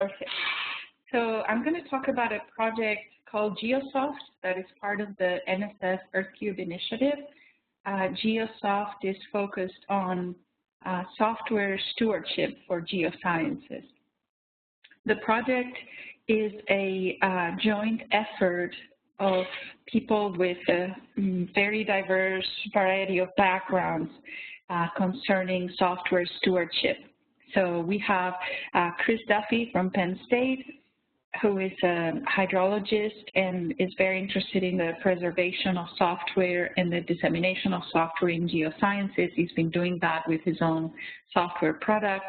Perfect. So I'm going to talk about a project called GeoSoft that is part of the NSF EarthCube initiative. GeoSoft is focused on software stewardship for geosciences. The project is a joint effort of people with a very diverse variety of backgrounds concerning software stewardship. So we have Chris Duffy from Penn State, who is a hydrologist and is very interested in the preservation of software and the dissemination of software in geosciences. He's been doing that with his own software products.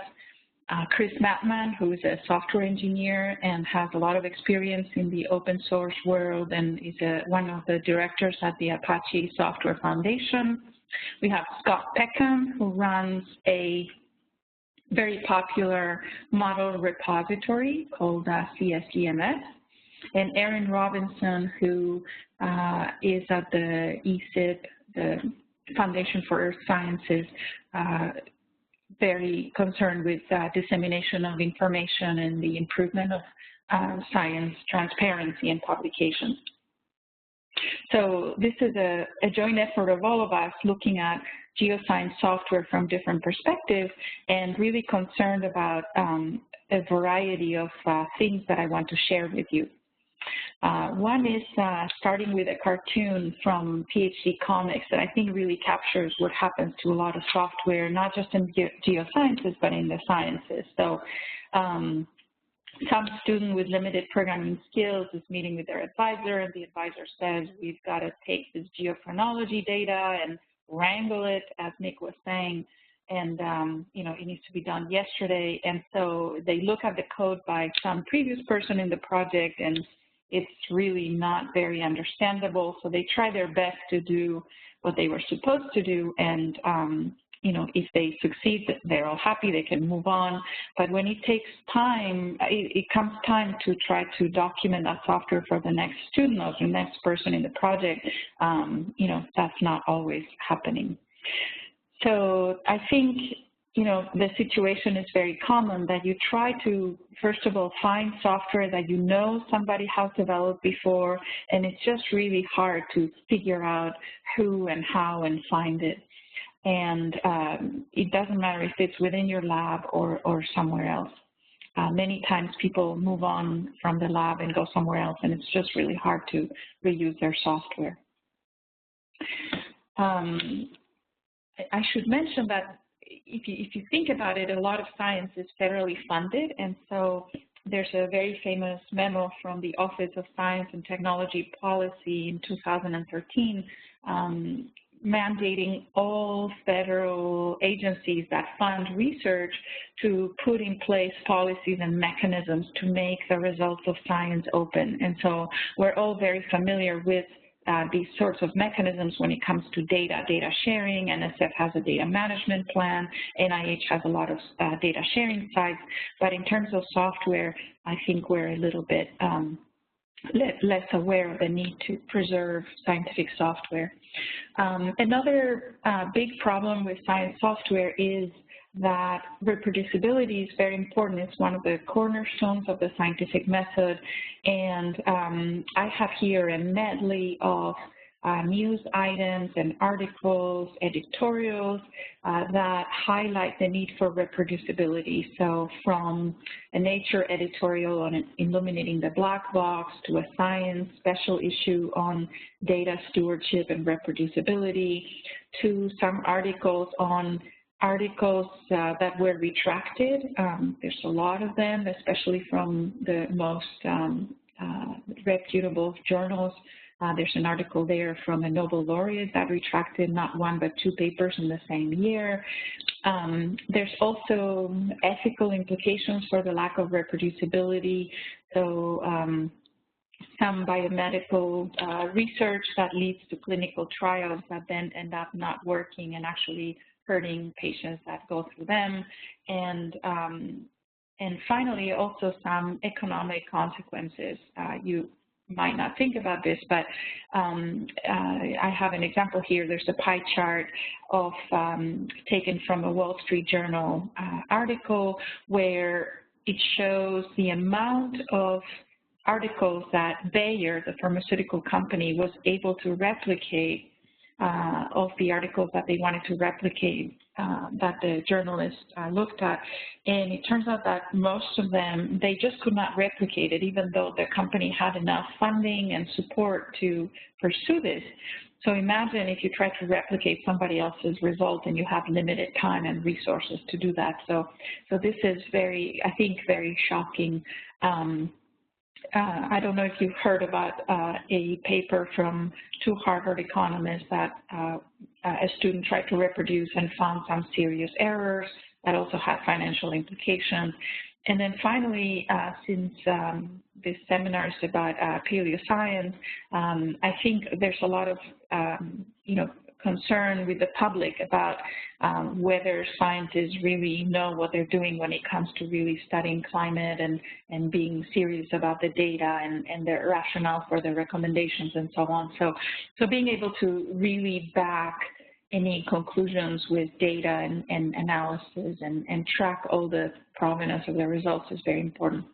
Chris Mattman, who is a software engineer and has a lot of experience in the open source world and is one of the directors at the Apache Software Foundation. We have Scott Peckham, who runs a very popular model repository called CSGMS, and Aaron Robinson, who is at the ESIP, the Foundation for Earth Sciences, very concerned with dissemination of information and the improvement of science transparency and publications. So this is a joint effort of all of us looking at geoscience software from different perspectives and really concerned about a variety of things that I want to share with you. One is starting with a cartoon from PhD Comics that I think really captures what happens to a lot of software, not just in geosciences, but in the sciences. So some student with limited programming skills is meeting with their advisor, and the advisor says, we've got to take this geochronology data and wrangle it, as Nick was saying, and you know, it needs to be done yesterday. And so they look at the code by some previous person in the project, and it's really not very understandable. So they try their best to do what they were supposed to do, and you know, if they succeed, they're all happy, they can move on. But when it takes time, it comes time to try to document that software for the next student or the next person in the project, you know, that's not always happening. So I think, you know, the situation is very common that you try to, first of all, find software that you know somebody has developed before, and it's just really hard to figure out who and how and find it. And it doesn't matter if it's within your lab or somewhere else. Many times people move on from the lab and go somewhere else, and it's just really hard to reuse their software. I should mention that if you think about it, a lot of science is federally funded, and so there's a very famous memo from the Office of Science and Technology Policy in 2013 mandating all federal agencies that fund research to put in place policies and mechanisms to make the results of science open. And so we're all very familiar with these sorts of mechanisms when it comes to data sharing. NSF has a data management plan. NIH has a lot of data sharing sites. But in terms of software, I think we're a little bit less aware of the need to preserve scientific software. Another big problem with science software is that reproducibility is very important. It's one of the cornerstones of the scientific method. And I have here a medley of news items and articles, editorials that highlight the need for reproducibility. So from a Nature editorial on illuminating the black box to a Science special issue on data stewardship and reproducibility to some articles on articles that were retracted. There's a lot of them, especially from the most reputable journals. There's an article there from a Nobel laureate that retracted not one but two papers in the same year. There's also ethical implications for the lack of reproducibility. So some biomedical research that leads to clinical trials that then end up not working and actually hurting patients that go through them. And finally, also some economic consequences. You might not think about this, but I have an example here. There's a pie chart of taken from a Wall Street Journal article where it shows the amount of articles that Bayer, the pharmaceutical company, was able to replicate of the articles that they wanted to replicate that the journalists looked at. And it turns out that most of them, they just could not replicate it, even though the company had enough funding and support to pursue this. So imagine if you try to replicate somebody else's result and you have limited time and resources to do that. So this is very, I think, very shocking. I don't know if you've heard about a paper from 2 Harvard economists that a student tried to reproduce and found some serious errors that also had financial implications. And then finally, since this seminar is about paleoscience, I think there's a lot of, concern with the public about whether scientists really know what they're doing when it comes to really studying climate and being serious about the data and their rationale for the recommendations and so on. So being able to really back any conclusions with data and analysis and track all the provenance of the results is very important.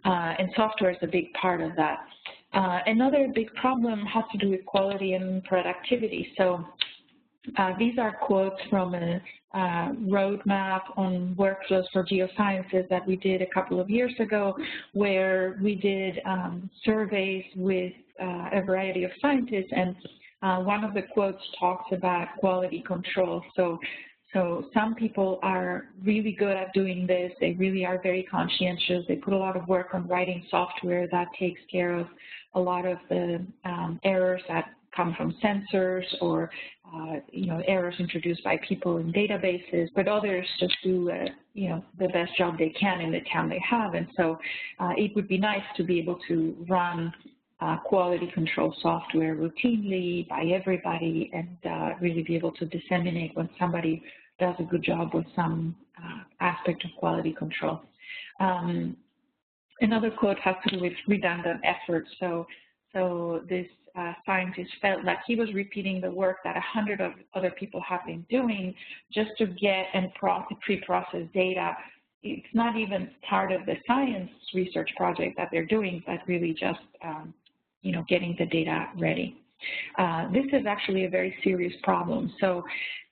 And software is a big part of that. Another big problem has to do with quality and productivity. So these are quotes from a roadmap on workflows for geosciences that we did a couple of years ago, where we did surveys with a variety of scientists, and one of the quotes talks about quality control. So some people are really good at doing this. They really are very conscientious. They put a lot of work on writing software that takes care of a lot of the errors that come from sensors or, errors introduced by people in databases, but others just do, the best job they can in the time they have. And so it would be nice to be able to run quality control software routinely by everybody and really be able to disseminate when somebody does a good job with some aspect of quality control. Another quote has to do with redundant efforts. So this scientist felt like he was repeating the work that 100 of other people have been doing just to get and pre-process data. It's not even part of the science research project that they're doing, but really just, getting the data ready. This is actually a very serious problem. So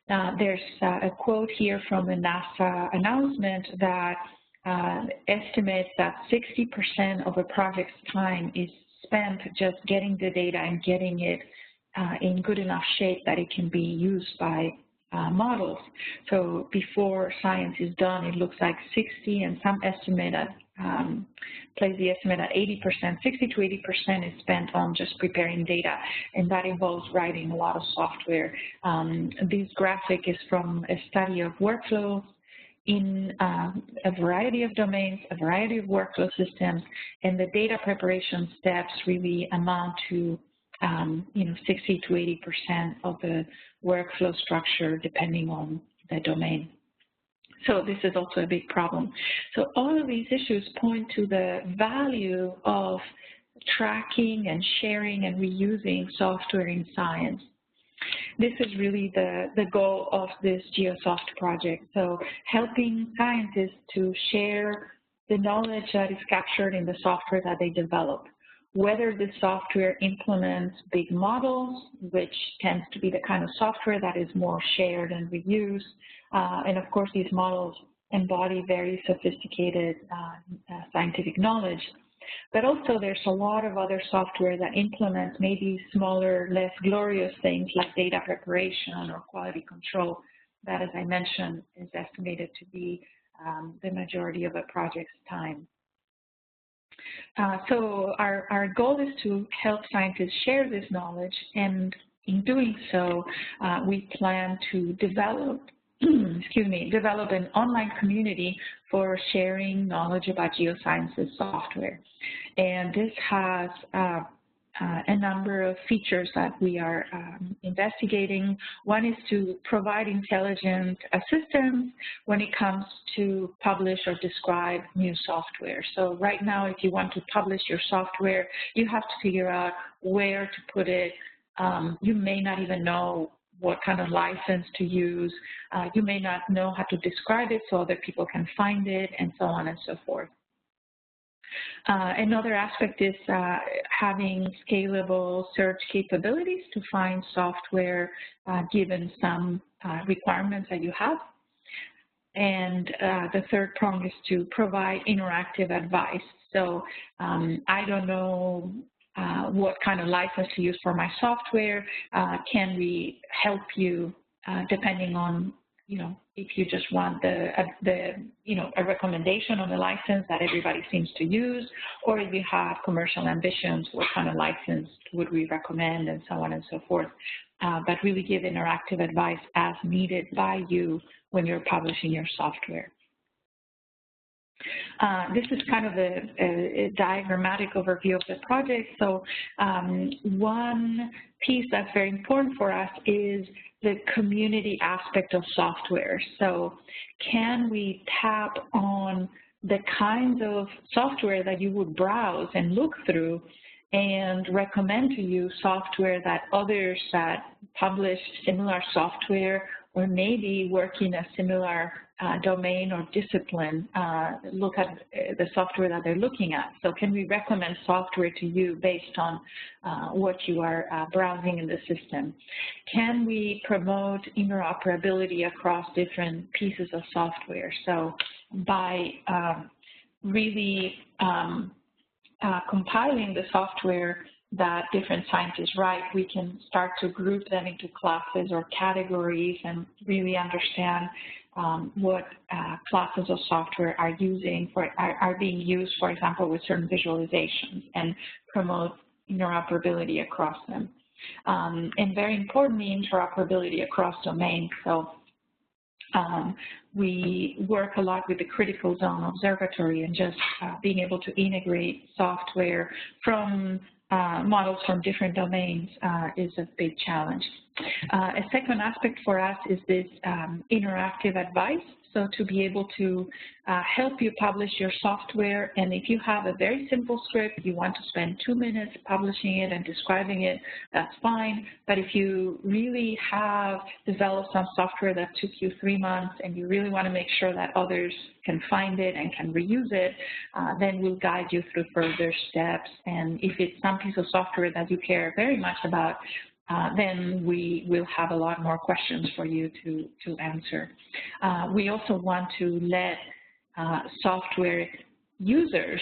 there's a quote here from a NASA announcement that estimates that 60% of a project's time is spent just getting the data and getting it in good enough shape that it can be used by models. So before science is done, it looks like 60, and some estimate at place the estimate at 80%, 60 to 80% is spent on just preparing data, and that involves writing a lot of software. This graphic is from a study of workflows in a variety of domains, a variety of workflow systems, and the data preparation steps really amount to 60 to 80% of the workflow structure, depending on the domain. So this is also a big problem. So all of these issues point to the value of tracking and sharing and reusing software in science. This is really the goal of this GeoSoft project. So helping scientists to share the knowledge that is captured in the software that they develop, whether the software implements big models, which tends to be the kind of software that is more shared and reused. And of course, these models embody very sophisticated scientific knowledge. But also there's a lot of other software that implements maybe smaller, less glorious things like data preparation or quality control that, as I mentioned, is estimated to be the majority of a project's time. So our goal is to help scientists share this knowledge, and in doing so, we plan to develop an online community for sharing knowledge about geosciences software. And this has a number of features that we are investigating. One is to provide intelligent assistance when it comes to publish or describe new software. So right now, if you want to publish your software, you have to figure out where to put it. You may not even know what kind of license to use. You may not know how to describe it so other people can find it, and so on and so forth. Another aspect is having scalable search capabilities to find software given some requirements that you have. And the third prong is to provide interactive advice. So I don't know what kind of license to use for my software. Can we help you depending on, if you just want a recommendation on the license that everybody seems to use, or if you have commercial ambitions, what kind of license would we recommend, and so on and so forth. But really give interactive advice as needed by you when you're publishing your software. This is kind of a diagrammatic overview of the project. So one piece that's very important for us is the community aspect of software. So can we tap on the kinds of software that you would browse and look through and recommend to you software that others that publish similar software or maybe work in a similar domain or discipline, look at the software that they're looking at. So can we recommend software to you based on what you are browsing in the system? Can we promote interoperability across different pieces of software? So by really compiling the software that different scientists write, we can start to group them into classes or categories and really understand what classes of software are being used, for example, with certain visualizations, and promote interoperability across them. And very importantly, interoperability across domains. So we work a lot with the critical zone observatory and just being able to integrate software from models from different domains is a big challenge. A second aspect for us is this interactive advice. So to be able to help you publish your software, and if you have a very simple script, you want to spend 2 minutes publishing it and describing it, that's fine. But if you really have developed some software that took you 3 months and you really want to make sure that others can find it and can reuse it, then we'll guide you through further steps. And if it's some piece of software that you care very much about, then we will have a lot more questions for you to answer. We also want to let software users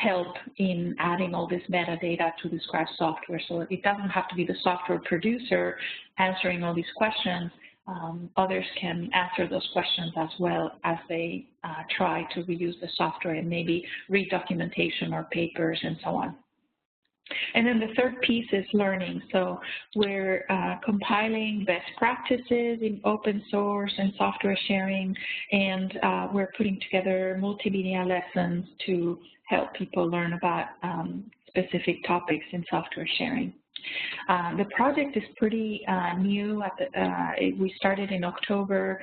help in adding all this metadata to describe software. So it doesn't have to be the software producer answering all these questions. Others can answer those questions as well as they try to reuse the software and maybe read documentation or papers and so on. And then the third piece is learning. So we're compiling best practices in open source and software sharing, and we're putting together multimedia lessons to help people learn about specific topics in software sharing. The project is pretty new. We started in October.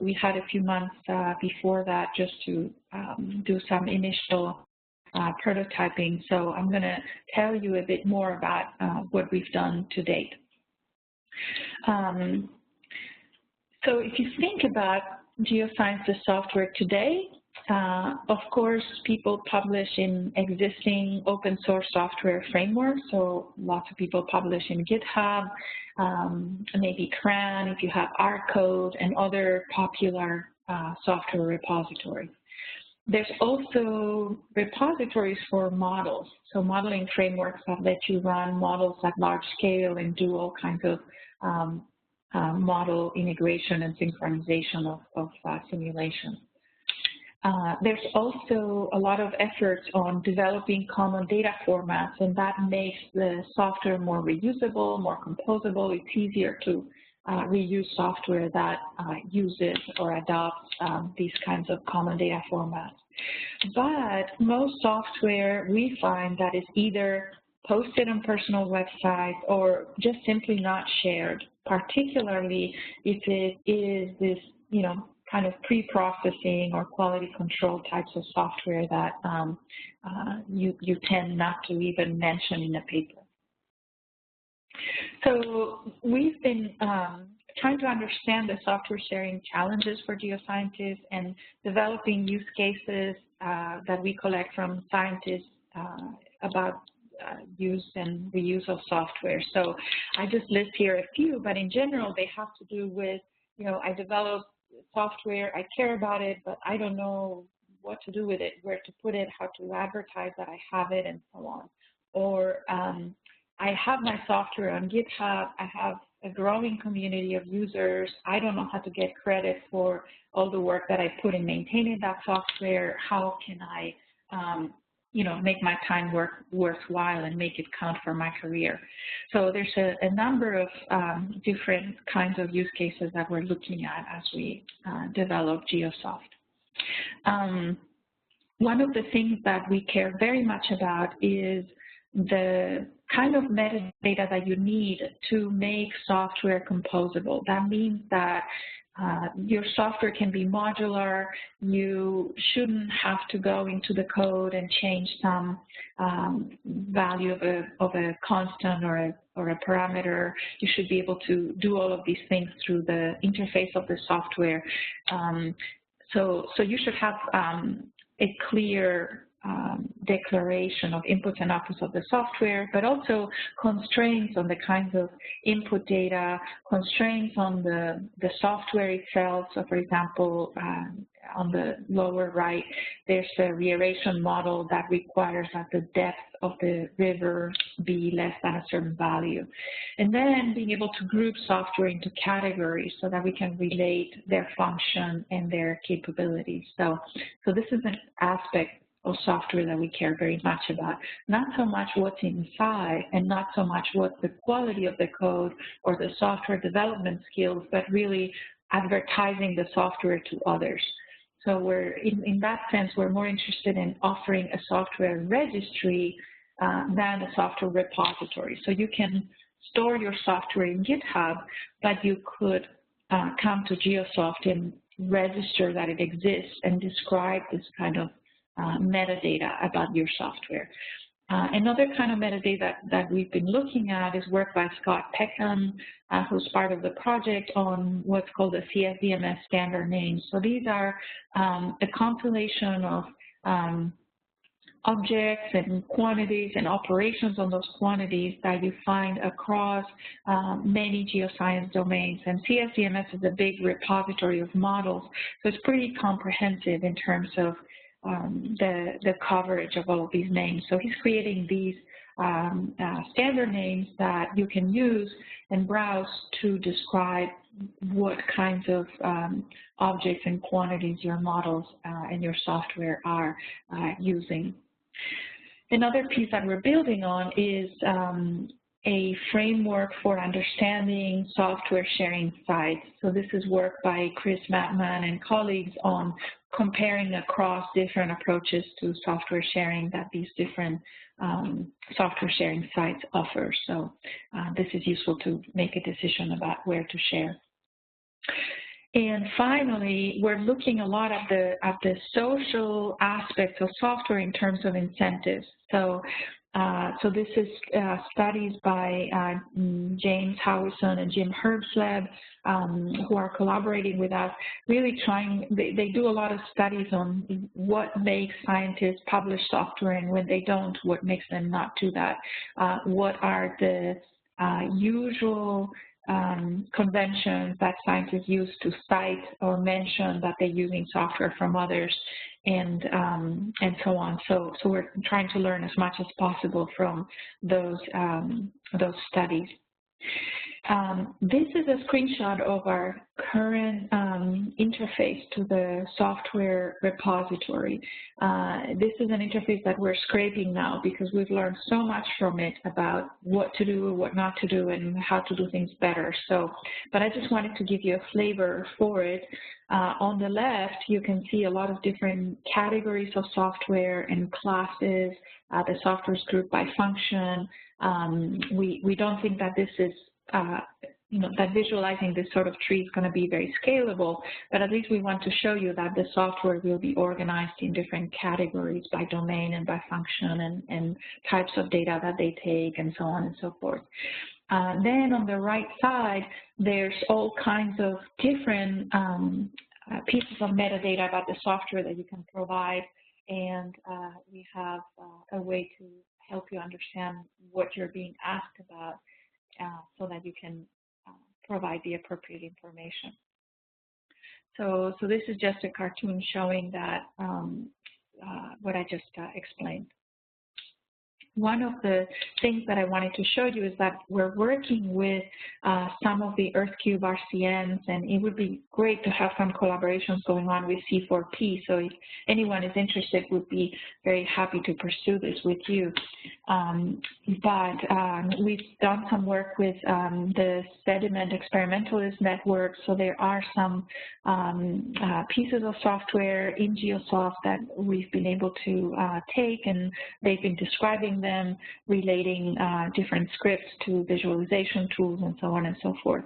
We had a few months before that just to do some initial prototyping. So I'm going to tell you a bit more about what we've done to date. So if you think about geosciences software today, of course, people publish in existing open source software frameworks. So lots of people publish in GitHub, maybe CRAN, if you have RCode, and other popular software repositories. There's also repositories for models, so modeling frameworks that let you run models at large scale and do all kinds of model integration and synchronization of simulation. There's also a lot of efforts on developing common data formats, and that makes the software more reusable, more composable. It's easier to reuse software that uses or adopts these kinds of common data formats. But most software we find that is either posted on personal websites or just simply not shared, particularly if it is this, kind of pre-processing or quality control types of software that you tend not to even mention in a paper. So we've been trying to understand the software sharing challenges for geoscientists and developing use cases that we collect from scientists about use and reuse of software. So I just list here a few, but in general, they have to do with, I develop software, I care about it, but I don't know what to do with it, where to put it, how to advertise that I have it, and so on. Or I have my software on GitHub, I have a growing community of users, I don't know how to get credit for all the work that I put in maintaining that software, how can I make my time worthwhile and make it count for my career. So there's a number of different kinds of use cases that we're looking at as we develop GeoSoft. One of the things that we care very much about is the kind of metadata that you need to make software composable. That means that your software can be modular. You shouldn't have to go into the code and change some value of a constant or a parameter. You should be able to do all of these things through the interface of the software. So you should have a clear declaration of inputs and outputs of the software, but also constraints on the kinds of input data, constraints on the software itself. So for example, on the lower right, there's a reaeration model that requires that the depth of the river be less than a certain value. And then being able to group software into categories so that we can relate their function and their capabilities. So this is an aspect of software that we care very much about. Not so much what's inside and not so much what's the quality of the code or the software development skills, but really advertising the software to others. So we're, in that sense, we're more interested in offering a software registry than a software repository. So you can store your software in GitHub, but you could come to GeoSoft and register that it exists and describe this kind of metadata about your software. Another kind of metadata that we've been looking at is work by Scott Peckham, who's part of the project on what's called the CSDMS standard names. So these are a compilation of objects and quantities and operations on those quantities that you find across many geoscience domains. And CSDMS is a big repository of models, so it's pretty comprehensive in terms of the coverage of all of these names. So he's creating these standard names that you can use and browse to describe what kinds of objects and quantities your models and your software are using. Another piece that we're building on is a framework for understanding software sharing sites. So this is work by Chris Mattman and colleagues on comparing across different approaches to software sharing that these different software sharing sites offer. So this is useful to make a decision about where to share. And finally, we're looking a lot at the social aspects of software in terms of incentives. So this is studies by James Howison and Jim Herbsleb, who are collaborating with us, really trying, they do a lot of studies on what makes scientists publish software and when they don't, what makes them not do that. What are the usual conventions that scientists use to cite or mention that they're using software from others, and so on. So we're trying to learn as much as possible from those studies. This is a screenshot of our current interface to the software repository. This is an interface that we're scraping now because we've learned so much from it about what to do, what not to do, and how to do things better. But I just wanted to give you a flavor for it. On the left, you can see a lot of different categories of software and classes. The software is grouped by function. We don't think that this is that visualizing this sort of tree is going to be very scalable, but at least we want to show you that the software will be organized in different categories by domain and by function and types of data that they take and so on and so forth. Then on the right side, there's all kinds of different pieces of metadata about the software that you can provide, and we have a way to help you understand what you're being asked about so that you can provide the appropriate information. So this is just a cartoon showing that what I just explained. One of the things that I wanted to show you is that we're working with some of the EarthCube RCNs, and it would be great to have some collaborations going on with C4P. So if anyone is interested, we'd be very happy to pursue this with you. We've done some work with the Sediment Experimentalist Network, so there are some pieces of software in GeoSoft that we've been able to take, and they've been describing them, relating different scripts to visualization tools and so on and so forth.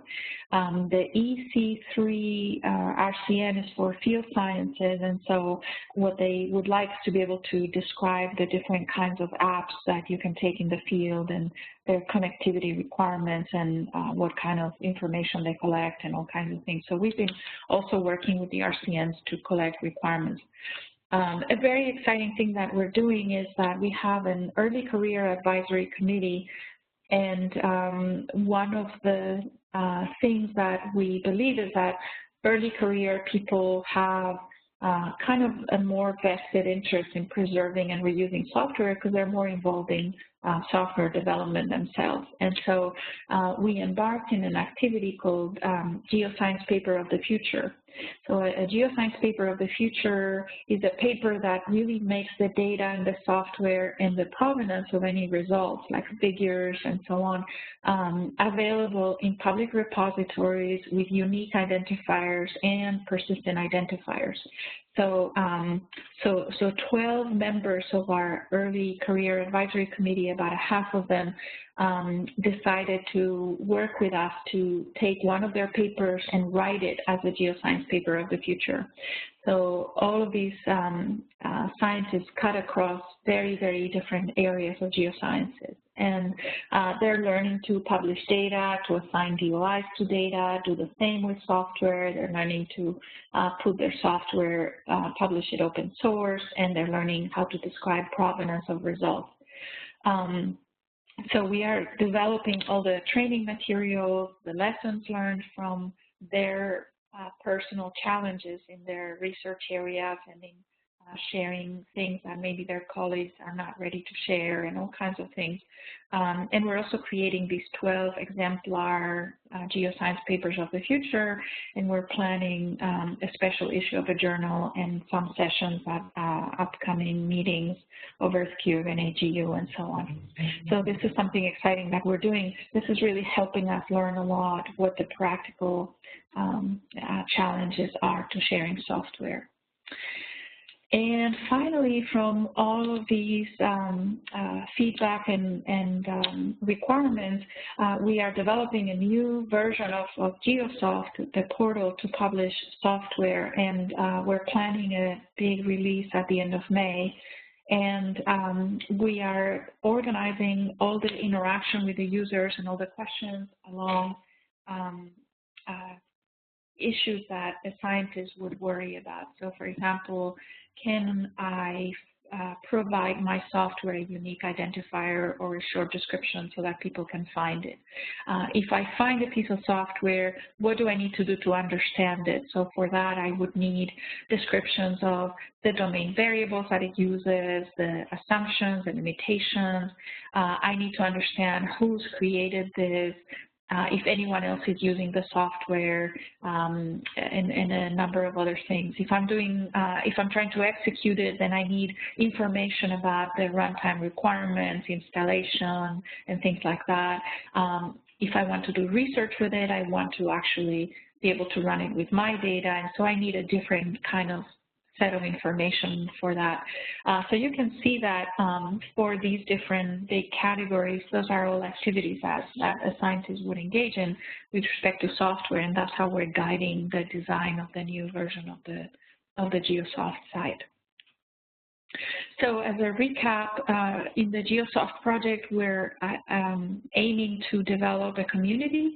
The EC3 RCN is for field sciences, and so what they would like is to be able to describe the different kinds of apps that you can take in the field and their connectivity requirements and what kind of information they collect and all kinds of things. So we've been also working with the RCNs to collect requirements. A very exciting thing that we're doing is that we have an early career advisory committee, and one of the things that we believe is that early career people have kind of a more vested interest in preserving and reusing software because they're more involved in software development themselves. And so we embarked in an activity called Geoscience Paper of the Future. So a geoscience paper of the future is a paper that really makes the data and the software and the provenance of any results, like figures and so on, available in public repositories with unique identifiers and persistent identifiers. So, 12 members of our early career advisory committee, about a half of them, decided to work with us to take one of their papers and write it as a geoscience paper of the future. So all of these scientists cut across very, very different areas of geosciences. And they're learning to publish data, to assign DOIs to data, do the same with software. They're learning to put their software, publish it open source, and they're learning how to describe provenance of results. So we are developing all the training materials, the lessons learned from their personal challenges in their research areas, and in sharing things that maybe their colleagues are not ready to share, and all kinds of things. And we're also creating these 12 exemplar geoscience papers of the future, and we're planning a special issue of a journal and some sessions at upcoming meetings of EarthCube and AGU and so on. So this is something exciting that we're doing. This is really helping us learn a lot what the practical challenges are to sharing software. And finally, from all of these feedback and requirements, we are developing a new version of GeoSoft, the portal to publish software, and we're planning a big release at the end of May. And we are organizing all the interaction with the users and all the questions along issues that a scientist would worry about. So, for example, can I provide my software a unique identifier or a short description so that people can find it? If I find a piece of software, what do I need to do to understand it? So for that, I would need descriptions of the domain variables that it uses, the assumptions, the limitations. I need to understand who's created this, if anyone else is using the software, and a number of other things. If I'm trying to execute it, then I need information about the runtime requirements, installation, and things like that. If I want to do research with it, I want to actually be able to run it with my data, and so I need a different kind of set of information for that. So you can see that for these different big categories, those are all activities that a scientist would engage in with respect to software, and that's how we're guiding the design of the new version of the GeoSoft site. So as a recap, in the GeoSoft project, we're aiming to develop a community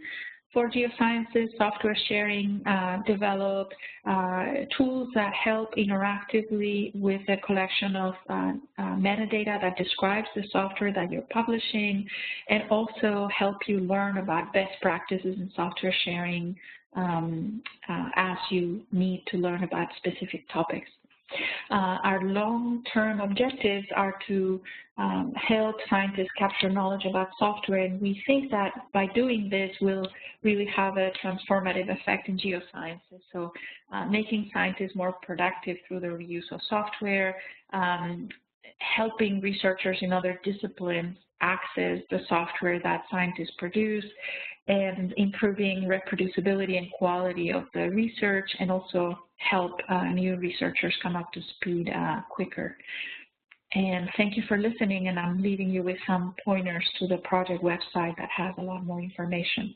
for geosciences, software sharing, develop tools that help interactively with a collection of metadata that describes the software that you're publishing, and also help you learn about best practices in software sharing as you need to learn about specific topics. Our long-term objectives are to help scientists capture knowledge about software, and we think that by doing this, we'll really have a transformative effect in geosciences. So making scientists more productive through the reuse of software, helping researchers in other disciplines access the software that scientists produce, and improving reproducibility and quality of the research, and also help new researchers come up to speed quicker. And thank you for listening, and I'm leaving you with some pointers to the project website that has a lot more information.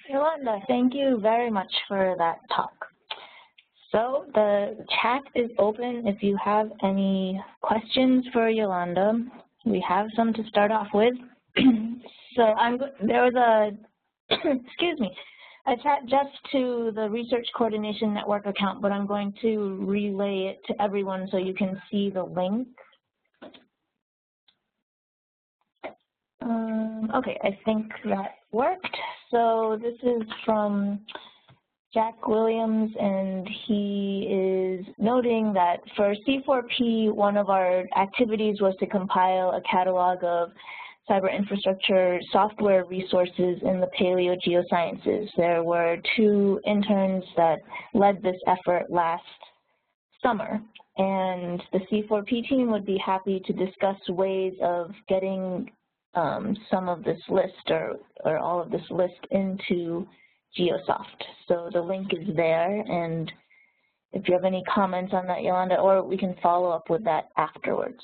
Yolanda, thank you very much for that talk. So the chat is open if you have any questions for Yolanda. We have some to start off with. So there was a, excuse me, a chat just to the Research Coordination Network account, but I'm going to relay it to everyone so you can see the link. Okay, I think that worked. So this is from Jack Williams, and he is noting that for C4P, one of our activities was to compile a catalog of cyber infrastructure software resources in the paleo geosciences. There were 2 interns that led this effort last summer, and the C4P team would be happy to discuss ways of getting some of this list or all of this list into GeoSoft. So the link is there, and if you have any comments on that, Yolanda, or we can follow up with that afterwards.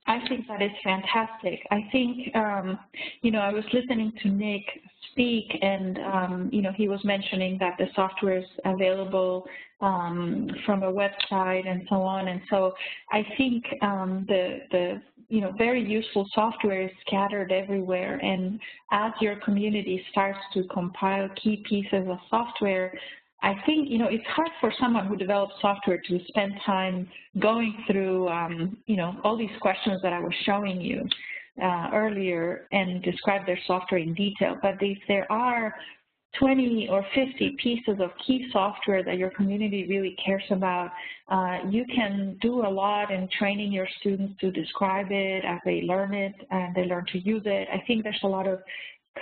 I think that is fantastic. I think, you know, I was listening to Nick speak, and, you know, he was mentioning that the software is available from a website and so on. And so I think the you know, very useful software is scattered everywhere. And as your community starts to compile key pieces of software, I think, you know, it's hard for someone who develops software to spend time going through, you know, all these questions that I was showing you earlier and describe their software in detail. But if there are 20 or 50 pieces of key software that your community really cares about, you can do a lot in training your students to describe it as they learn it and they learn to use it. I think there's a lot of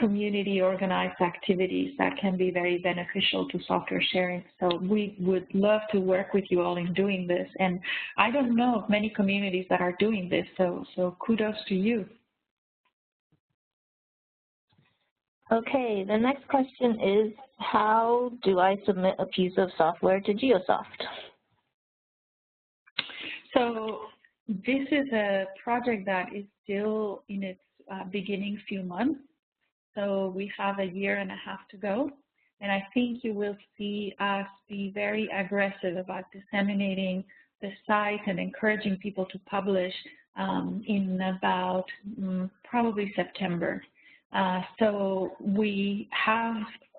community organized activities that can be very beneficial to software sharing. So we would love to work with you all in doing this. And I don't know of many communities that are doing this, so kudos to you. Okay, the next question is, how do I submit a piece of software to GeoSoft? So this is a project that is still in its beginning few months. So we have 1.5 years to go. And I think you will see us be very aggressive about disseminating the site and encouraging people to publish in about probably September. So we have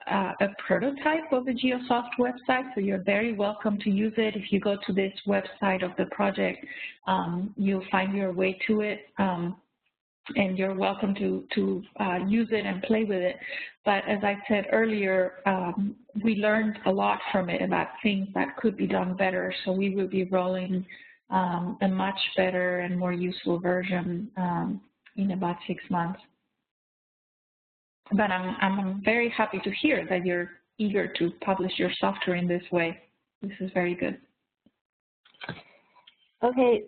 a prototype of the GeoSoft website, so you're very welcome to use it. If you go to this website of the project, you'll find your way to it, and you're welcome to use it and play with it. But as I said earlier, we learned a lot from it about things that could be done better, so we will be rolling a much better and more useful version in about 6 months. But I'm very happy to hear that you're eager to publish your software in this way. This is very good. Okay,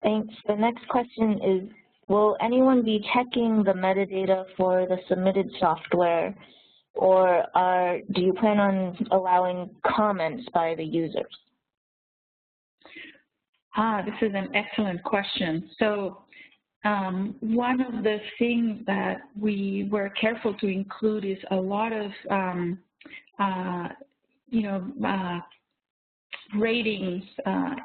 thanks. The next question is, will anyone be checking the metadata for the submitted software, or do you plan on allowing comments by the users? This is an excellent question. So one of the things that we were careful to include is a lot of, ratings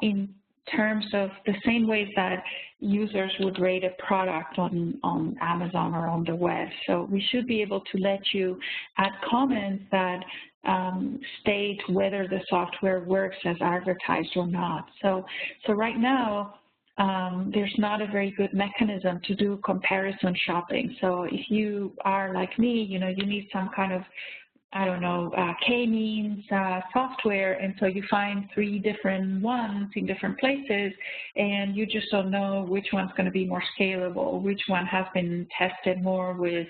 in terms of the same ways that users would rate a product on Amazon or on the web. So we should be able to let you add comments that state whether the software works as advertised or not. So right now, there's not a very good mechanism to do comparison shopping. So if you are like me, you need some kind of, I don't know, K-means software, and so you find 3 different ones in different places, and you just don't know which one's going to be more scalable, which one has been tested more with,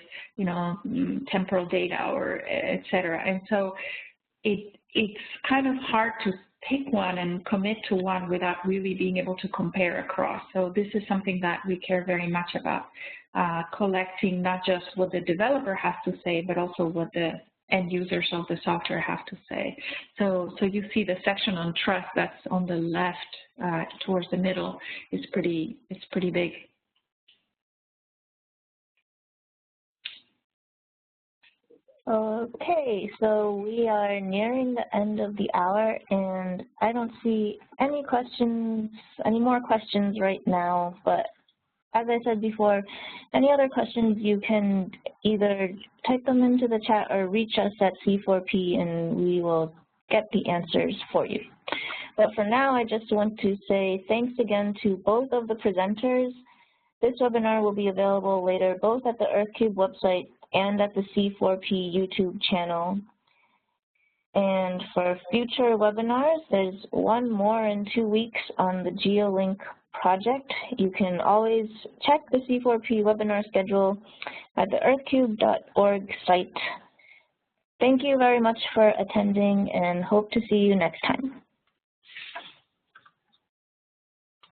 temporal data or et cetera. And so it's kind of hard to pick one and commit to one without really being able to compare across. So this is something that we care very much about, collecting not just what the developer has to say, but also what the end users of the software have to say. So you see the section on trust that's on the left towards the middle is pretty big. Okay, so we are nearing the end of the hour, and I don't see any more questions right now, but as I said before, any other questions, you can either type them into the chat or reach us at C4P and we will get the answers for you. But for now, I just want to say thanks again to both of the presenters. This webinar will be available later both at the EarthCube website and at the C4P YouTube channel. And for future webinars, there's one more in 2 weeks on the GeoLink project. You can always check the C4P webinar schedule at the earthcube.org site. Thank you very much for attending and hope to see you next time.